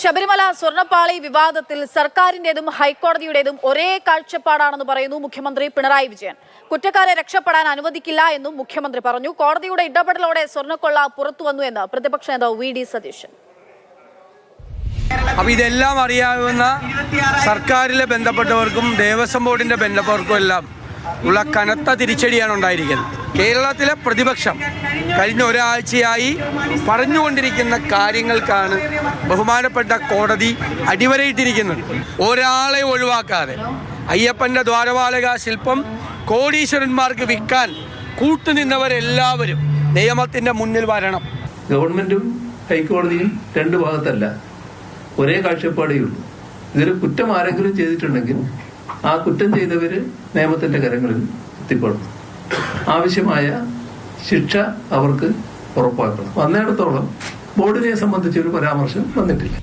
ശബരിമല സ്വർണ്ണപ്പാളി വിവാദത്തിൽ സർക്കാരിന്റേതും ഹൈക്കോടതിയുടേതും ഒരേ കാഴ്ചപ്പാടാണെന്ന് പറയുന്നു മുഖ്യമന്ത്രി പിണറായി വിജയൻ. കുറ്റക്കാരെ രക്ഷപ്പെടാൻ അനുവദിക്കില്ല എന്നും മുഖ്യമന്ത്രി പറഞ്ഞു. കോടതിയുടെ ഇടപെടലോടെ സ്വർണ്ണക്കൊള്ള പുറത്തുവന്നു എന്ന് പ്രതിപക്ഷ നേതാവ് വി ഡി സതീശൻ. അപ്പോൾ ഇതെല്ലാം അറിയാവുന്ന സർക്കാരിലെ ബന്ധപ്പെട്ടവർക്കും ദേവസ്വം ബോർഡിന്റെ ബന്ധപ്പെട്ടവർക്കും എല്ലാം ഉള്ള കനത്ത തിരിച്ചടിയാണ് ഉണ്ടായിരിക്കുന്നത്. കേരളത്തിലെ പ്രതിപക്ഷം കഴിഞ്ഞ ഒരാഴ്ചയായി പറഞ്ഞുകൊണ്ടിരിക്കുന്ന കാര്യങ്ങൾക്കാണ് ബഹുമാനപ്പെട്ട കോടതി അടിവരയിട്ടിരിക്കുന്നത്. ഒരാളെ ഒഴിവാക്കാതെ അയ്യപ്പന്റെ ദ്വാരപാലക ശില്പം കോടീശ്വരന്മാർക്ക് വിൽക്കാൻ കൂട്ടുനിന്നവരെല്ലാവരും നിയമത്തിന്റെ മുന്നിൽ വരണം. ഗവൺമെന്റും ഹൈക്കോടതിയും രണ്ട് ഭാഗത്തല്ല, ഒരേ കാഴ്ചപ്പാടേ ഉള്ളൂ. ഇതൊരു കുറ്റം ആരെങ്കിലും ചെയ്തിട്ടുണ്ടെങ്കിൽ ആ കുറ്റം ചെയ്തവര് നിയമത്തിന്റെ കരങ്ങളിൽ എത്തിപ്പെടും. ആവശ്യമായ ശിക്ഷ അവർക്ക് ഉറപ്പാക്കണം. വന്നിടത്തോളം ബോർഡിനെ സംബന്ധിച്ചൊരു പരാമർശം വന്നിട്ടില്ല.